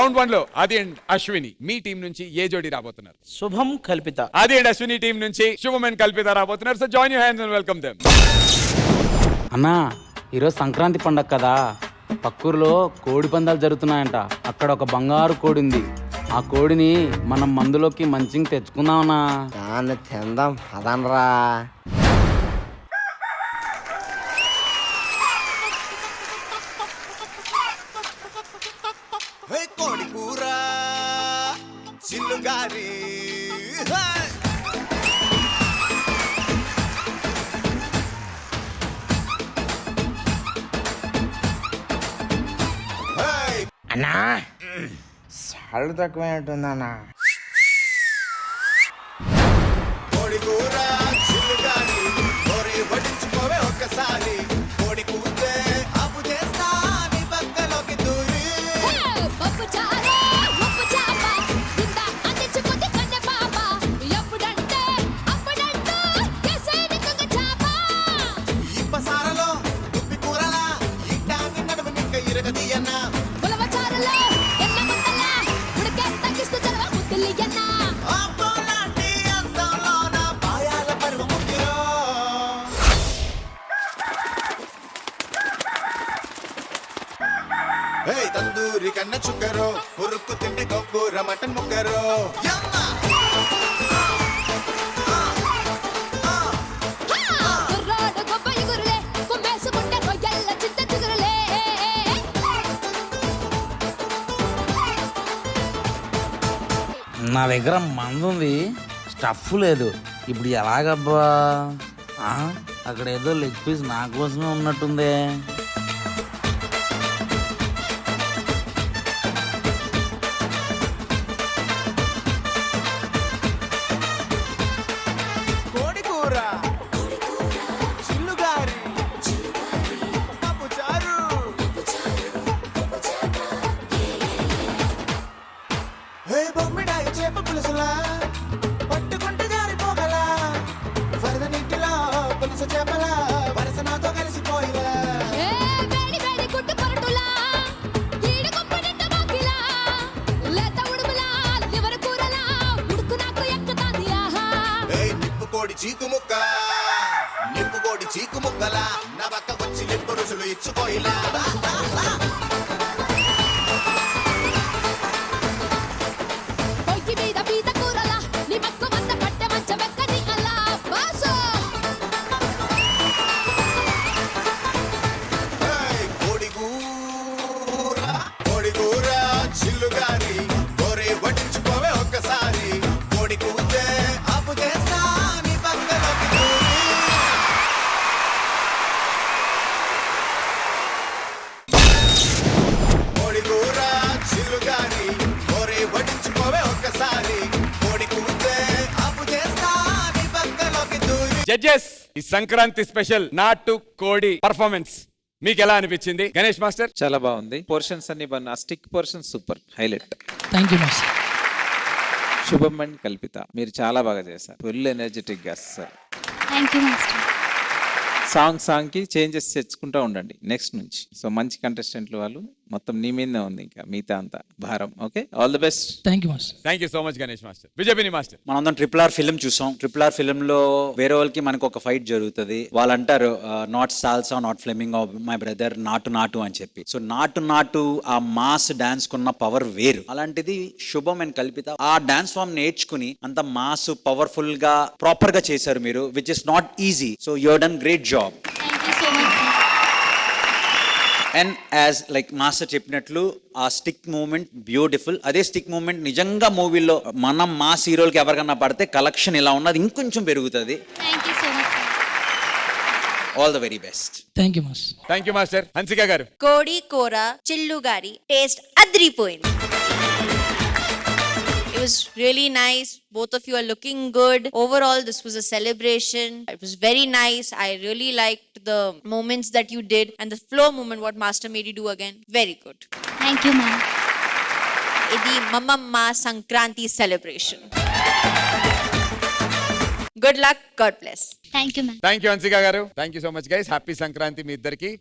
Round 1 లో ఆది and Ashwini me team నుంచి ఏ జోడి రాబోతున్నారు? శుభం కల్పిత. ఆది అండ్ అశ్విని టీం నుంచి శుభం అండ్ కల్పిత రాబోతున్నారు. So join your hands and welcome them. అన్నా ఈరోజు సంక్రాంతి పండగ కదా, పక్కూరులో కోడి పందాలు జరుగుతున్నాయంట. అక్కడ ఒక బంగారు కోడి ఉంది. ఆ కోడిని మనం మందులోకి మంచిగా తెచ్చుకుందామన్నా. దాన్ని తిందాం పదనరా. కోడి కూర చిల్లుగారి అన్నా సాల్ట్ తక్కువ ఉంటుందన్నా. కోడి కూర చిల్లుగారి కోరి వడించుకోవే ఒక్కసారి. కోడి కూతే అప్పు చేస్తా నీ పక్కలోకి దూరి. పప్పు చారే ఉప్పు చాప కింద అందించుకుంది కన్నె పాప. ఎప్పుడంటే అప్పుడంటూ కేసేది కొంగ చాప. ఇప్పసారలో దుప్పి కూరలా ఇట్టాంగి నడుము నిక్క ఇరగదీయన్నా. ఉలవ చారులో ఎన్న ముద్దల ఉడికే తగ్గిస్తూ చలవ ముద్దులియన్నా. అబ్బోలాంటి అందంలోన పాయాల పరువ ముద్దులో. తందూరి కన్న చుక్కరో ఉరుక్కు తిండి గొప్పూర మటన్ ముక్కరో. కుర్రాడు గొప్ప ఇగురులే కుమ్మేసుకుంటే కొయ్యల్ల చింత చిగురులే. నా దగ్గర మందు ఉంది, స్టఫ్ లేదు. ఇప్పుడు ఎలాగబ్బా? అక్కడ ఏదో లెగ్ పీస్ నా కోసమే ఉన్నట్టుందే. కోడి కూర చిల్లుగారి పప్పు చారు. బొమ్మిడాయి చేప పులుసులా పట్టుకుంటే జారిపోగలా. వరద నీటిలో పులుసు చేపలా వరస నాతో కలిసిపోయిలా. ఏ వేడి వేడి గుడ్డు పొరటులా ఈడు గొప్ప నిండ మాకిలా. లేత ఉడుములా లివర్ కూరలా ఉడుకు నాకు ఎక్కుతాంది ఆహా. నిప్పు కోడి చీకు ముక్క నిప్పు కోడి చీకు ముక్కలా నా పక్క వచ్చి నిప్పు రుసులు ఇచ్చుకోయిలా. పొయ్యి మీద పీత కూరలా నీ మక్కు వంద పట్టె మంచమెక్కని అలా బాసో. కోడి కూర చిల్లుగారి కోరి వడ్డించుకోవే ఒక్కసారి. కోడి కూతే అప్పు చేస్తా నీ పక్కలోకి దూరి. కోడి కూర చిల్లుగారి కోరి వడ్డించుకోవే ఒక్కసారి. కోడి కూతే అప్పు చేస్తా నీ పక్కలోకి దూరి. జడ్జెస్, ఈ సంక్రాంతి స్పెషల్ నాటు కోడి పర్ఫార్మెన్స్ మీకు ఎలా అనిపించింది? గణేష్ మాస్టర్. చాలా బాగుంది. పోర్షన్స్ అన్ని బాగున్నాయి. ఆ stick portion super highlight. Thank you master. శుభం అండ్ కల్పిత మీరు చాలా బాగా చేశారు. ఫుల్ ఎనర్జెటిక్ గా sir. Thank you master. Song కి చేంజెస్ తెచ్చుకుంటూ ఉండండి నెక్స్ట్ నుంచి. సో మంచి కంటెస్టెంట్లు వాళ్ళు మొత్తం నీ మీదే ఉంది, ఇంకా మిగతా అంతా భారం. Okay, all the best. Thank you master. Thank you so much Ganesh master. విజయపిని మాస్టర్. మనందరం RRR ఫిల్మ్ చూసాం. RRR ఫిల్మ్ లో వేరే వాళ్ళకి మనకు ఒక ఫైట్ జరుగుతుంది. వాళ్ళు అంటారు not salsa not flamenco my brother నాటు అని చెప్పి. సో నాటు ఆ మాస్ డాన్స్ కున్న పవర్ వేరు. అలాంటిది శుభం అండ్ కల్పిత ఆ డాన్స్ ఫామ్ నేర్చుకుని అంత మాస్ పవర్ఫుల్ గా ప్రాపర్ గా చేశారు మీరు, which is not easy. So you done great job. Thank you so much. And as like master చెప్పినట్లు ఆ స్టిక్ మూమెంట్ బ్యూటిఫుల్. అదే స్టిక్ మూమెంట్ నిజంగా మూవీలో మనం మాస్ హీరోలకి ఎవరికన్నా పడితే కలెక్షన్ ఇలా ఉన్నది ఇంకొంచెం పెరుగుతుంది. Thank you so much. All the very best. Thank you master. Thank you master. Hansika గారు. కోడి కూర చిల్లుగారి taste అద్రిపోయింది. It was really nice. Both of you are looking good. Overall, this was a celebration. It was very nice. I really liked the moments that you did and the flow moment what Master made you do again. Very good. Thank you, ma'am. Idi Mamamma Sankranti celebration. Good luck. God bless. Thank you, ma'am. Thank you Hansika గారు. Thank you so much guys. Happy Sankranti మీ ఇద్దరికి.